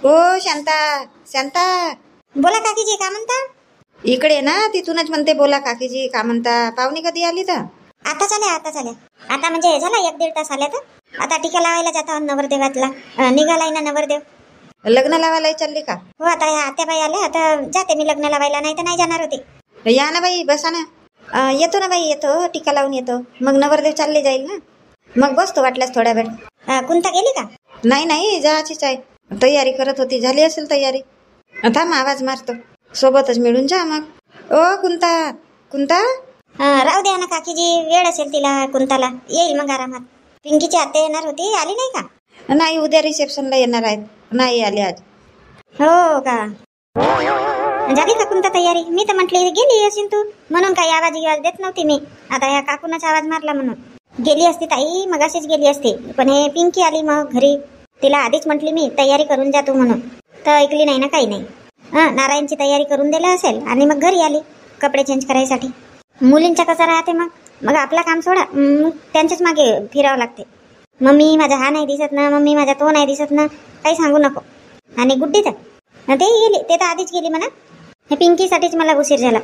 ओ शांता, शांता. बोला काकीजी, का म्हणता? इकडे ना, तिथूनच म्हणते बोला काकीजी, का म्हणता? पाहुणे कधी आली तर? आता चाले. आता म्हणजे झाला 1-1.5 तास आल्या तर आता टीका लावायला जाता नवरदेवातला. निघालाय ना नवरदेव. लग्न लावायला चालली का? हो, आता ह्या आत्याबाई आल्या, आता जाते मी लग्न लावायला, नाही तर नाही जाणार होते. या ना बाई, बसा ना. येतो ना बाई, येतो, टीका लावून येतो. मग नवरदेव चालले जाईल ना, मग बसतो वाटल्यास थोड्या वेळ. कुंता गेली का? नाही, जायचीच आहे. तयारी करत होती, झाली असेल तयारी. थांब, आवाज मारतो, सोबतच मिळून जा मग. ओ कुंता. राहू द्या ना काकीजी, वेळ असेल तिला कुंताला, येईल मग आरामात. पिंकीची आत्या येणार होती, आली नाही का? नाही, उद्या रिसेप्शनला येणार आहेत, नाही आली आज. हो का? झाली का कुंता तयारी? मी तर म्हटली गेली असेल तू, म्हणून काही आवाज देत नव्हती मी. आता ह्या काकूनच आवाज मारला म्हणून गेली असती ताई, मग अशीच गेली असती. पण हे पिंकी आली मग घरी, तिला आधीच म्हटली मी तयारी करून जा तू म्हणून, तर ऐकली नाही ना, काही नाही. नारायणची तयारी करून दिली असेल आणि मग घरी आली कपडे चेंज करायसाठी. मुलींचा कसं राहते, मग आपला काम सोडा, त्यांच्याच मागे फिरावं लागते. मम्मी माझा हा नाही दिसत ना, मम्मी माझा तो नाही दिसत ना, काही सांगू नको. आणि गुड्डी तर तेही गेली, ते तर आधीच गेली म्हणा. हे पिंकीसाठीच मला उशीर झाला.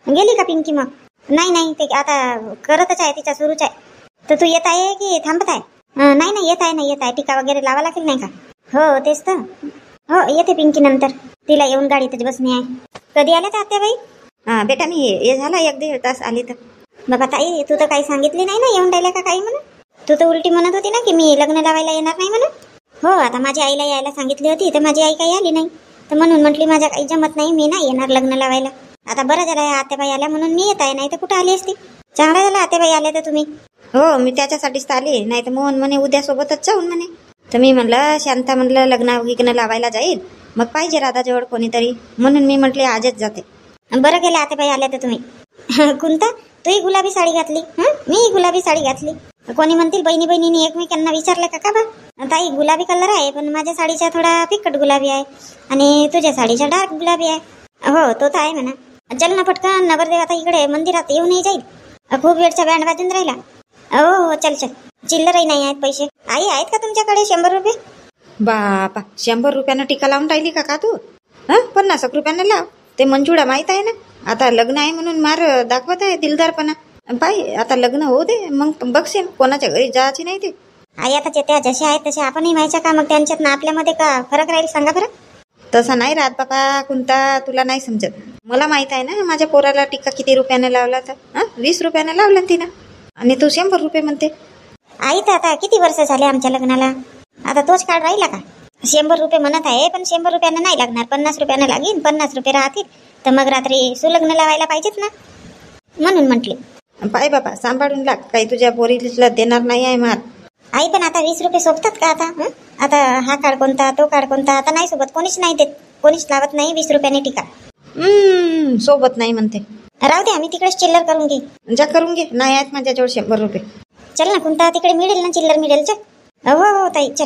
गेली का पिंकी मग? नाही, ते आता करतच आहे, तिचा सुरूच आहे. तर तू येत आहे की थांबत आहे? नाही, येत आहे. टीका वगैरे लावा लागेल नाही का? हो तेच तर. हो, येते पिंकी नंतर, तिला येऊन गाडीतच बसणे आहे. कधी आल्या तर आत्याबाई? बेटा मी हे झाला 1-1.5 तास आली तर. बाबा ताई, तू तर काही सांगितली नाही ना येऊन राहिल्या का काही म्हणून. तू तर उलटी म्हणत होती ना की मी लग्न लावायला येणार नाही म्हणून. हो, आता माझ्या आईला यायला सांगितली होती, तर माझी आई काही आली नाही, तर म्हणून म्हटली माझ्या काही जमत नाही, मी नाही येणार लग्न लावायला. आता बरं झालं आत्याबाई आल्या म्हणून मी येत आहे, नाही तर कुठं आली असती. चांगला झाला आत्याबाई आल्या तर तुम्ही. हो, मी त्याच्यासाठीच आली, नाही तर मोहन म्हणे उद्या सोबतच जाऊन म्हणे. तर मी म्हणलं शांता, म्हणलं लग्न लावायला जाईल, मग पाहिजे राधाजवळ कोणीतरी, म्हणून मी म्हटले आजच जाते. बरं केलं आत्याबाई आल्या तर तुम्ही. कुंता, तूही गुलाबी साडी घातली, मी गुलाबी साडी घातली. कोणी म्हणतील बहिणींनी एकमेकांना विचारलं का बा ताई गुलाबी कलर आहे, पण माझ्या साडीचा थोडा फिकट गुलाबी आहे आणि तुझ्या साडीचा डार्क गुलाबी आहे. हो, तो तर आहे म्हणा. चल ना पटकन, नवरदेव आता इकडे मंदिरात येऊनही जाईल, खूप वेळचा बँड वाजून राहिला. हो, चल. चिल्लरही नाही आहेत पैसे. आई आहेत का तुमच्याकडे 100 रुपये? बापा, 100 रुपयानं टीका लावून राहिली का तू? 50 रुपयानं लाव. ते मंजुळा माहित आहे ना, आता लग्न आहे म्हणून मार दाखवत आहे दिलदारपणा. बाई, आता लग्न होऊ दे, मग बघशील कोणाच्या घरी जायची नाही ते. आई, आता त्या जसे आहेत तसे आपणही व्हायच्या का? मग त्यांच्यात ना आपल्यामध्ये का फरक राहील, सांगा बरं. तसा नाही राहत बापा कुंता, तुला नाही समजत. मला माहित आहे ना माझ्या पोराला टीका किती रुपयाने लावला तर. 20 रुपयाने लावला तिनं, आणि तू 100 रुपये म्हणते. आई, तर आता किती वर्ष झाले आमच्या लग्नाला, आता तोच काळ राहिला का? 100 रुपये म्हणत आहे, पण 100 रुपयानं नाही लागणार, 50 रुपयानं लागेल. 50 रुपये राहतील तर मग रात्री सुलग्न लावायला पाहिजेत ना, म्हणून म्हटले. पाय बापा, सांभाळून लाग, काही तुझ्या पोरीला देणार नाही आहे मार. आई, पण आता 20 रुपये सोबतात का आता? आता हा काळ कोणता, तो काळ कोणता, आता नाही सोबत, कोणीच नाही देत, कोणीच लावत नाही 20 रुपयाने टीका. सोबत नाही म्हणते. राहू दे, आम्ही तिकडेच चिल्लर करून घे. जा करून घे, नाही आहेत माझ्याजवळ 100 रुपये. चल ना कुंता, तिकडे मिळेल ना चिल्लर, मिळेल. चल. हो ताई, चल.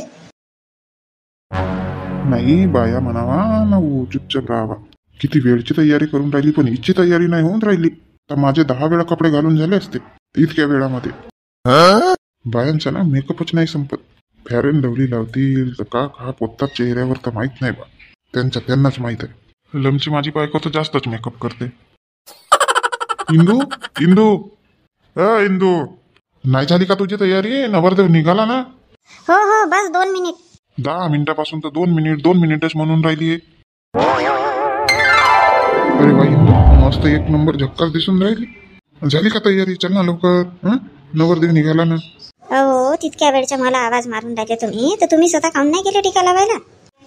नाही बाया म्हणावा ना, चुपचाप राहावा. किती वेळची तयारी करून राहिली, पण हिची तयारी नाही होऊन राहिली. तर माझे 10 वेळा कपडे घालून झाले असते इतक्या वेळामध्ये. बायांचा ना मेकअपच नाही संपत. फेअर अँड लवली लावतील तर का पोतात चेहऱ्यावर तर माहित नाही बा, त्यांनाच माहित आहे. लमची माझी बायको तर जास्तच मेकअप करते. इंदू, नाही झाली का तुझी तयारी? नवरदेव निघाला ना? हो, बस 2 मिनिट. 10 मिनिटापासून तर 2 मिनिटच म्हणून राहिली. अरे बाई, मस्त 1 नंबर झक्कास दिसून राहिली. झाली का तयारी? चल ना लवकर, नवरदेव निघाला ना. हो, तितक्या वेळचा मला आवाज मारून राहिले तुम्ही, तर तुम्ही स्वतः काऊन नाही गेले टीका लावायला?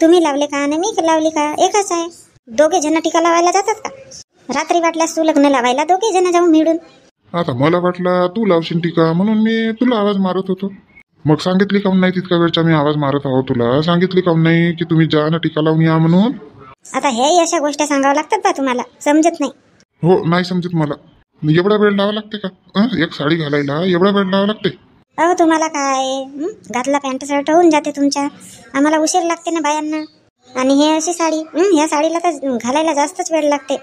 तुम्ही लावले का आणि मी लावली का? एकच आहे. दोघे जण टीका लावायला जातात का? रात्री वाटल्यास तू लग्न लावायला दोघे जण जाऊन मिळून. आता मला वाटलं तू लावशील टीका, म्हणून मी तुला आवाज मारत होतो. मग सांगितली काऊन नाही? तितक्या वेळचा मी आवाज मारत आहो तुला, सांगितली काऊन नाही की तुम्ही जा ना टीका लावून या म्हणून? आता हे अशा गोष्टी सांगाव्या लागतात बा तुम्हाला, समजत नाही. हो, नाही समजत मला. एवढा वेळ लावा लागते का? एक साडी घालायला एवढा वेळ लावा लागते? अहो, तुम्हाला काय, घातला पॅन्ट शर्ट होऊन जाते तुमच्या, आम्हाला उशीर लागते ना बायांना. आणि हे अशी साडी, ह्या साडीला तर घालायला जास्तच वेळ लागते,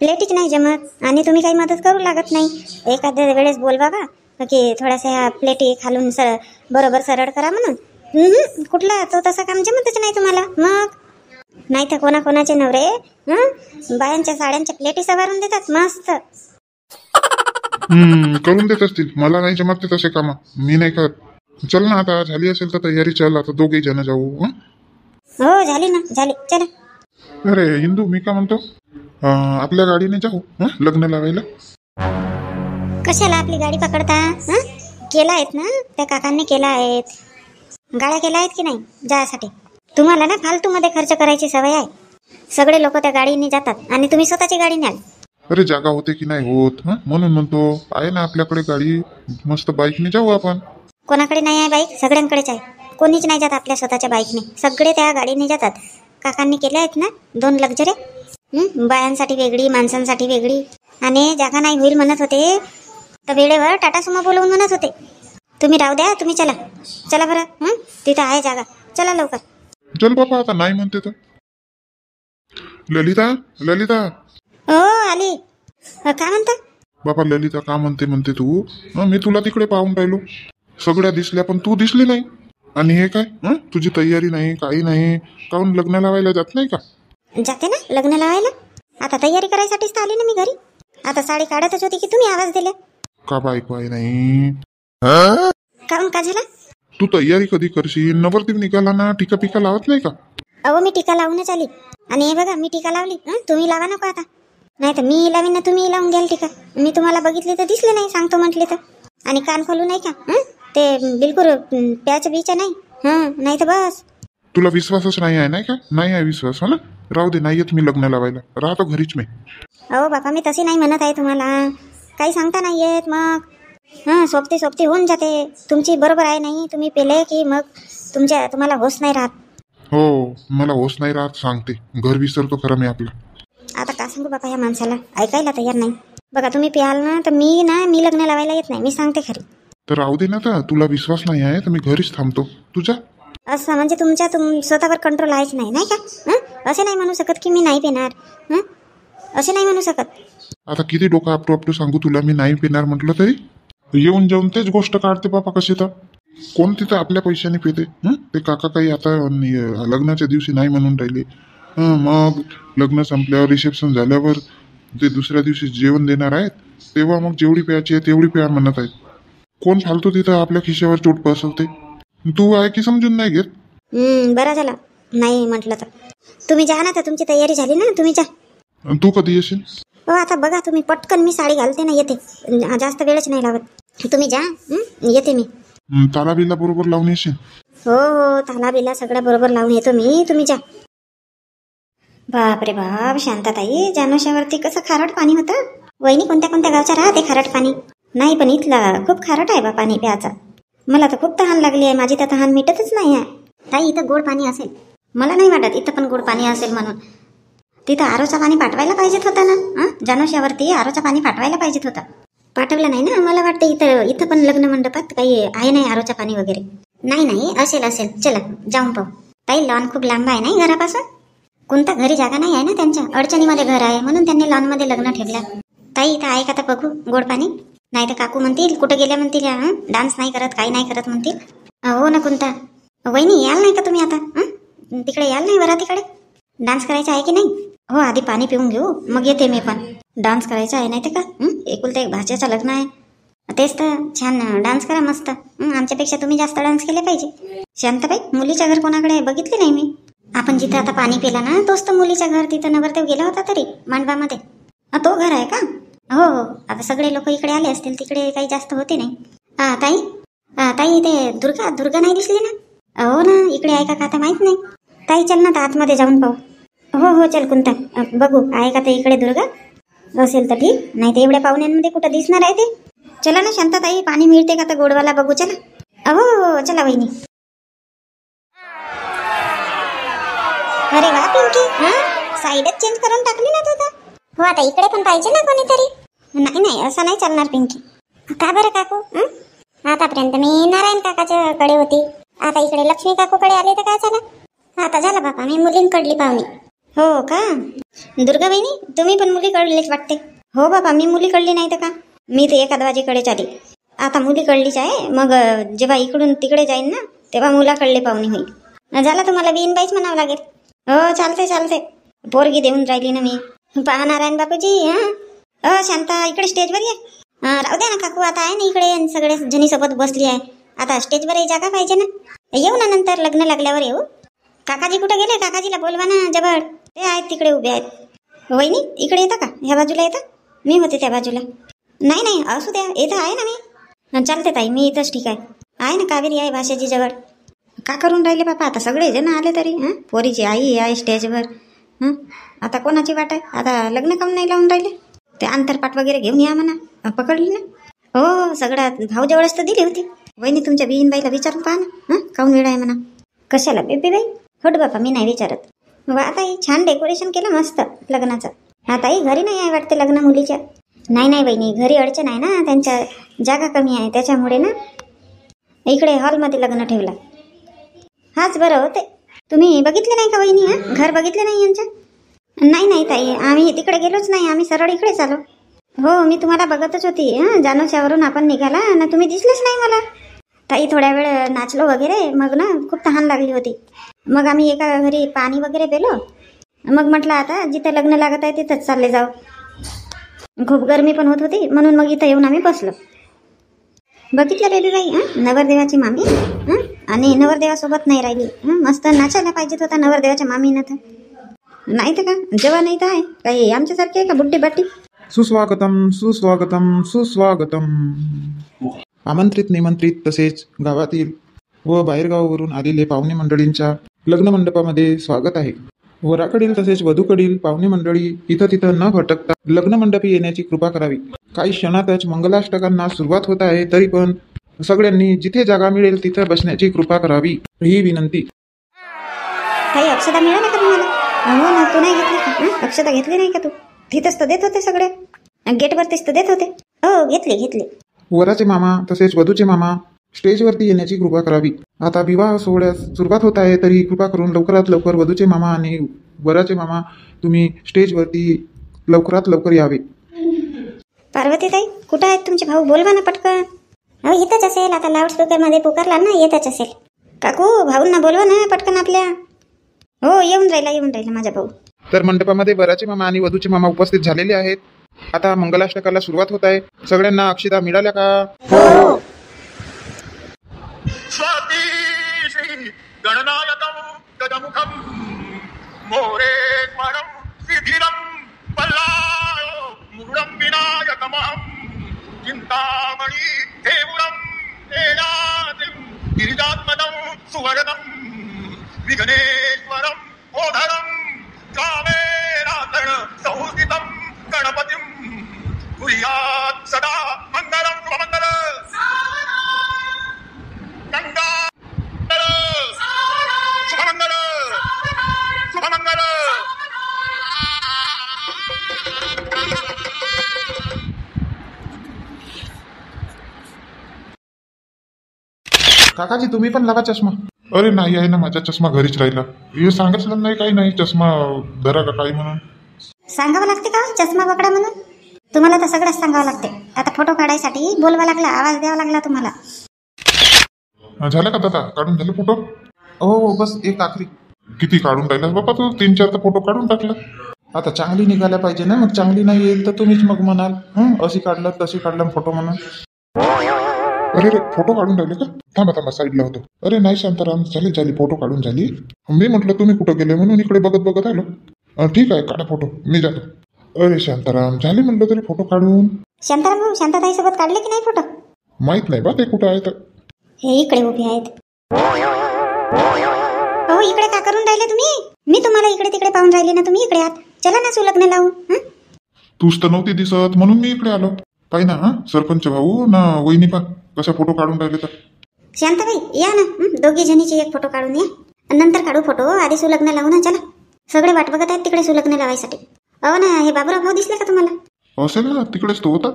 प्लेटीच नाही जमत. आणि तुम्ही काही मदत करू लागत नाही. एखाद्या वेळेस बोल बाबा की थोड्याशा ह्या प्लेटी खालून बरोबर सरळ करा म्हणून. कुठला तो तसा काम जमतच नाही तुम्हाला. मग नाही तर कोणाकोणाचे नवरे बायांच्या साड्यांच्या प्लेटी सवारून देतात मस्त. करून देत असतील. मला नाही जमत ते तसे कामं. मी नाही करत. चल ना आता, झाली असेल तर तयारी. चल आता दोघे जण जाऊ. हो झाली ना, झाली. चला. अरे हिंदू, मी का म्हणतो, आपल्या गाडीने जाऊ लग्न लावायला. कशाला आपली गाडी पकडता? केला आहेत ना, त्या काकांनी केला आहेत. गाड्या केल्या आहेत की नाही जायसाठी? तुम्हाला ना फालतू मध्ये खर्च करायची सवय आहे. सगळे लोक त्या गाडीने जातात आणि तुम्ही स्वतःची गाडी न्याल. अरे जागा होते की नाही होत, म्हणून म्हणतो. आहे ना आपल्याकडे गाडी, मस्त बाईकने जाऊ आपण. कोणाकडे नाही आहे बाईक? सगळ्यांकडेच आहे. कोणीच नाही जात आपल्या स्वतःच्या बाईकने, सगळे त्या गाडीने जातात. काकांनी केल्या आहेत ना 2 लक्झरी. बायांसाठी वेगळी, माणसांसाठी वेगळी. आणि जागा नाही होईल म्हणत होते तर वेळेवर टाटा सुमो बोलवून म्हणत होते. तुम्ही राहू द्या, तुम्ही चला. चला बरं, तिथं आहे जागा. चला लवकर. चल बाबा, आता नाही म्हणते तर. ललिता, ललिता. हो आली. काय म्हणता बाबा? ललिता का म्हणते तू? मी तुला तिकडे पाहून राहिलो. सगळ्या दिसल्या पण तू दिसली नाही. आणि हे काय, तुझी तयारी नाही, काही नाही. काहून लग्न लावायला जात नाही का? जाते ना लग्न लावायला. आता तयारी करायसाठीच तर आली ना मी घरी. आता साडी काढतच होती की तुम्ही आवाज दिले. का बायको आहे नाही? काहून का झाला? तू तयारी कधी करशील? नवरदेव निघाला ना, टीका पिका लावत नाही का? अहो मी टीका लावूनच आली. आणि हे बघा मी टीका लावली. तुम्ही लावा नको आता. नाही तर मी लावीन ना, तुम्ही लावून घ्याल टीका. मी तुम्हाला बघितली तर दिसले नाही, सांगतो म्हटले तर. आणि कान खोलू नाही का? ते बिलकुल प्याचं बीचं नाही. नाही तर बस. तुला विश्वासच नाही आहे नाही का? नाही आहे विश्वास, हो ना? राहू दे, नाही येत मी लग्न लावायला. राहतो घरीच मी. अहो बापा मी तशी नाही म्हणत आहे तुम्हाला. काही सांगता नाही येत मग. सोबती होऊन जाते. तुमची बरोबर आहे नाही. तुम्ही पेले की मग तुम्हाला होश नाही राहत. हो, मला होश नाही राहत सांगते. घर विसरतो खरं मी आपलं. आता का सांगू बापा या माणसाला, ऐकायला तयार नाही. बघा तुम्ही प्याल ना तर मी लग्न लावायला येत नाही. मी सांगते खरी. तर राहू दे ना. तर तुला विश्वास नाही आहे तर मी घरीच थांबतो. तुझा असं म्हणजे स्वतःवर कंट्रोल आहेच नाही, नाही का? असे नाही म्हणू शकत की मी नाही पिणार. असे नाही म्हणू शकत. आता किती डोकं आपटू सांगू तुला? मी नाही पिणार म्हटलं तरी येऊन जाऊन तेच गोष्ट काढते बापा. कशी तर कोण तिथं आपल्या पैशाने पिते? ते काका काही आता लग्नाच्या दिवशी नाही म्हणून राहिले. मग लग्न संपल्यावर, रिसेप्शन झाल्यावर ते दुसऱ्या दिवशी जेवण देणार आहेत, तेव्हा मग जेवढी प्यायची आहे तेवढी प्या म्हणत आहेत. कोण फालतू तिथं आपल्या खिशावर चोट पसरते? तू आहे की समजून नाही घेत? बरं झालं नाही म्हटलं तर. तुम्ही जा ना, तर तुमची तयारी झाली ना, तुम्ही जा. तू कधी येशील? हो आता बघा तुम्ही, पटकन मी साडी घालते ना, येते. जास्त वेळच नाही लागत. तुम्ही जा, येते मी. ताला बिला बरोबर लावून येशील? हो ताला बिला सगळं बरोबर लावून येतो मी. तुम्ही जा. बापरे बाप, शांताताई, जानोशावरती कसं खारट पाणी होतं. वहिनी कोणत्या कोणत्या गावच्या राहते खारट पाणी? नाही पण इथला खूप खारट आहे बा पाणी प्यायचा. मला तर खूप तहान लागली आहे. माझी तर तहान मिटतच नाही आहे. ताई इथं गोड पाणी असेल. मला नाही वाटत इथं पण गोड पाणी असेल म्हणून. तिथं आरोचा पाणी पाठवायला पाहिजेत होता ना. जानोशावरती आरोचा पाणी पाठवायला पाहिजेत होता. पाठवलं नाही ना. मला वाटतं इथं पण लग्न मंडपात काही आहे नाही आरोचा पाणी वगैरे. नाही असेल. चला जाऊन पाहू. ताई लॉन खूप लांब आहे नाही घरापासून. कोणता घरी जागा नाही आहे ना त्यांच्या. अडचणीमध्ये घर आहे म्हणून त्यांनी लॉन मध्ये लग्न ठेवलं. ताई इथं आहे का तर बघू गोड पाणी. नाही तर काकू म्हणतील कुठं गेल्या म्हणतील, डान्स नाही करत, काही नाही करत म्हणतील. हो ना कोणता. वहिनी याल नाही का तुम्ही आता? तिकडे याल नाही वरातीकडे? डान्स करायचा आहे की नाही? हो आधी पाणी पिऊन घेऊ मग येते मी पण. डान्स करायचा आहे नाही ते का? एकुलता एक भाच्याचं लग्न आहे. तेच तर छान डान्स करा मस्त. आमच्यापेक्षा तुम्ही जास्त डान्स केले पाहिजे. शांताबाई मुलीच्या घर कोणाकडे बघितले नाही मी. आपण जिथं आता पाणी पिला ना तोच तर मुलीच्या घर. तिथं नवरदेव गेला होता तरी मांडवामध्ये. तो घर आहे का? हो आता सगळे लोक इकडे आले असतील. तिकडे काही जास्त होते नाही. ताई ते दुर्गा नाही दिसली ना? हो ना, इकडे आहे का आता माहित नाही. ताई चल ना तर आतमध्ये जाऊन पाहू. हो चल कुंता, बघू आहे का ते इकडे दुर्गा. असेल तर ठीक, नाही तर एवढ्या पाहुण्यांमध्ये कुठं दिसणार आहे ते. चला ना शांताताई, पाणी मिळते का तर गोडवाला बघू. चला. हो चला वहिनी. अरे वा पिंकी, साईडच चेंज करून टाकली ना तू तर. हो आता इकडे पण पाहिजे ना कोणीतरी. नाही असं नाही चालणार पिंकी. का बरं काकू? आतापर्यंत मी नारायण काकाच्या कडे होती. आता इकडे लक्ष्मी काकूकडे आले तर काय झालं? आता झालं बापा मी मुलींकडली पाहुणी. हो का? दुर्गा बहिणी तुम्ही पण मुलीकडलीच वाटते. हो बाबा मी मुलीकडली नाही तर का. मी तर एका दवाजीकडेच आली. आता मुलीकडलीच आहे. मग जेव्हा इकडून तिकडे जाईन ना तेव्हा मुलाकडले पाहुणी होईल. झालं तुम्हाला बीनबाईच म्हणावं लागेल. हो चालते चालते. पोरगी देऊन राहिली ना मी. पाहणार बापूजी. हा शांता इकडे स्टेजवर ये. राहू द्या ना काकू, आता आहे ना इकडे सगळे जणी सोबत बसली आहे. आता स्टेजवर जागा पाहिजे ना. येऊ ना नंतर लग्न लागल्यावर येऊ. काकाजी कुठे गेले? काकाजीला बोलवा ना जवळ. ते आहेत तिकडे उभे आहेत. वहिनी इकडे येता का? ह्या बाजूला येता? मी होते त्या बाजूला. नाही नाही असू द्या, येतं आहे ना मी. चालते ताई, मी इथंच ठीक आहे ना. कावेरी आहे भाषाजी जवळ. का करून राहिले बापा? आता सगळे जण आले तरी. पोरीची आई आहे स्टेजवर. आता कोणाची वाट आहे? आता लग्न काऊन नाही लावून राहिले? ते अंतरपाट वगैरे घेऊन या म्हणा. पकडली ना? हो सगळ्यात भाऊजवळच तर दिली होती. वहिनी तुमच्या बिहीनबाईला विचारून पहा ना. काऊन वेळ आहे म्हणा. कशाला बेबीबाई? होट बापा, मी नाही विचारत. वा ताई, छान डेकोरेशन केलं मस्त लग्नाचं. हा ताई, घरी नाही आहे वाटते लग्न मुलीच्या? नाही बहिणी, घरी अडचण आहे ना, त्यांच्या जागा कमी आहे त्याच्यामुळे ना इकडे हॉलमध्ये लग्न ठेवलं. हाच बरं होते. तुम्ही बघितले नाही का वहिनी? घर बघितले नाही यांच्या? नाही ताई, आम्ही तिकडे गेलोच नाही. आम्ही सरळ इकडेच आलो. हो, मी तुम्हाला बघतच होती. जानोशावरून आपण निघाला ना, तुम्ही दिसलेच नाही मला. ताई थोड्या वेळ नाचलो वगैरे, मग ना खूप तहान लागली होती. मग आम्ही एका घरी पाणी वगैरे पेलो. मग म्हटलं आता जिथं लग्न लागत आहे तिथंच चालले जाऊ. खूप गरमी पण होत होती, म्हणून मग इथं येऊन आम्ही बसलो. बघितलं बेबीबाई, नवरदेवाची मामी आणि नवरदेवासोबत नाही राहिली. मस्त नाचायला पाहिजेत होता नवरदेवाच्या मामीनं तर. नाही तर का जेव्हा नाही तर आहे काही आमच्यासारखे आहे का बुड्डी बाट्टी? सुस्वागतम सुस्वागतम सुस्वागतम. आमंत्रित निमंत्रित तसेच गावातील व बाहेरगावावरून आलेले पाहुणे मंडळींच्या लग्न मंडपामध्ये स्वागत आहे. वराकडील तसेच वधूकडील पाहुणे मंडळी इथं तिथं न भटकता लग्न मंडपी येण्याची कृपा करावी. काही क्षणातच मंगलाष्टकांना सुरुवात होत आहे, तरी पण सगळ्यांनी जिथे जागा मिळेल तिथं बसण्याची कृपा करावी ही विनंती. काही अक्षता मिळाल्या का तुम्हाला? हो ना, तू नाही घेतली का? अक्षता घेतली नाही का तू? तिथंच तर देत होते सगळे, गेटवरतीच तर देत होते. हो घेतली. वराचे मामा तसेच वधूचे मामा स्टेजवरती येण्याची कृपा करावी. आता विवाह सोहळ्यास सुरुवात होत आहे, तरी कृपा करून लवकरात लवकर वधूचे मामा आणि वराचे मामा तुम्ही स्टेजवरती लवकरात लवकर यावे. पार्वतीताई कुठं आहेत तुमचे भाऊ? बोलवा ना पटकन. हो इथंच असेल. आता लाऊडस्पीकर मध्ये पुकारला ना, येतच असेल. काकू भाऊंना बोलवा ना पटकन आपल्या. हो येऊन राहिला माझा भाऊ. तर मंडपामध्ये वराचे मामा आणि वधूचे मामा उपस्थित झालेले आहेत. आता मंगलाष्टकाला सुरुवात होत आहे. सगळ्यांना अक्षता मिळाल्या का? हो. गणनायकं गजमुखं मोरेश्वरं सिद्धिरं पल्लायो मुरुडं विनायकमहं चिन्तामणि देवुरं तेनातिं गिरिजात्मजं सुवर्णं विघ्नेश्वरं ओधरं कामेरातण संस्थितं गणपतिं कुर्यात् सदा मङ्गलं शुभमङ्गलं गंगा काकाजी तुम्ही पण लावा चष्मा. अरे नाही आहे ना, माझा चष्मा घरीच राहिला. हे सांगितलं नाही काही नाही चष्मा धरा का काही म्हणून. सांगावं लागते का चष्मा पकडा म्हणून? तुम्हाला तर सगळंच सांगावं लागते. आता फोटो काढायसाठी बोलवा लागला, आवाज द्यावा लागला तुम्हाला. झालं का दादा? काढून झाले फोटो? हो बस एक आखरी. किती काढून राहिला बाबा तू? 3-4 तर फोटो काढून टाकला. आता चांगली निघायला पाहिजे ना, मग चांगली नाही येईल तर तुम्हीच मग म्हणाल अशी काढलं तशी काढलं फोटो म्हणून. अरे फोटो काढून राहिले का? थांबा साईडला होतो. अरे नाही शांताराम, झाली फोटो काढून झाली. मी म्हटलं तुम्ही कुठं गेले म्हणून इकडे बघत आलो. ठीक आहे काढा फोटो, मी जातो. अरे शांताराम, झाले म्हटलं तरी फोटो काढून. शांताराम भाऊ शांताताई सोबत काढले की नाही फोटो? माहित नाही बा ते कुठं आहेत. हे इकडे उभे आहेत. हो इकडे का करून राहिले तुम्ही? मी तुम्हाला इकडे तिकडे पाहून राहिले ना, तुम्ही इकडे आहात. चला ना सुलग्न लावू. तूच तर नव्हती दिसत म्हणून मी इकडे आलो. पाहि ना सरपंच भाऊ ना वहिनी पा कशा फोटो काढून राहिले तर. शांताबाई या ना, दोघी जणीचे एक फोटो काढून या. नंतर काढू फोटो, आधी सुलग्न लावू ना. चला सगळे वाट बघत आहेत तिकडे सुलग्न लावायसाठी. अहो ना, हे बाबूराव भाऊ दिसले का तुम्हाला? असेल ना, तिकडेच तो होता.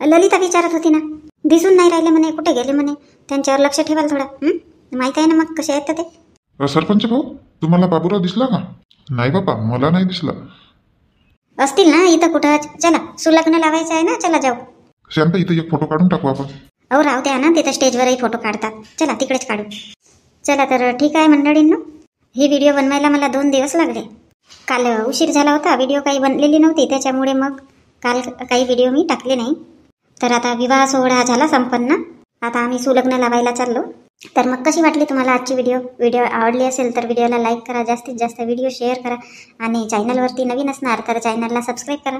ललिता विचारत होती ना, दिसून नाही राहिले म्हणे, कुठे गेले म्हणे. त्यांच्यावर लक्ष ठेवाल थोडं. माहित आहे ना मग कसे आहेत ते. सरपंच भाऊ तुम्हाला बाबूराव दिसला का? नाही बाबा मला नाही दिसला. असतील ना इथं कुठं. चला सुलग्न लावायचं आहे ना, चला जाऊ. शांता इथं एक फोटो काढून टाकू आपण. अहो राहू द्या ना, तिथं स्टेजवरही फोटो काढतात. चला तिकडेच काढू. चला तर ठीक आहे मंडळींनो, ही व्हिडिओ बनवायला मला 2 दिवस लागले. काल उशीर झाला होता, व्हिडिओ काही बनलेली नव्हती, त्याच्यामुळे मग काल काही व्हिडिओ मी टाकले नाही. तर आता विवाह सोहळा झाला संपन्न. आता आम्ही सुलग्न लावायला चाललो. तर मग कशी वाटली तुम्हाला आजची व्हिडिओ आवडली असेल तर व्हिडिओला लाईक करा, जास्तीत जास्त व्हिडिओ शेअर करा आणि चॅनलवरती नवीन असणार तर चॅनलला सबस्क्राईब करा.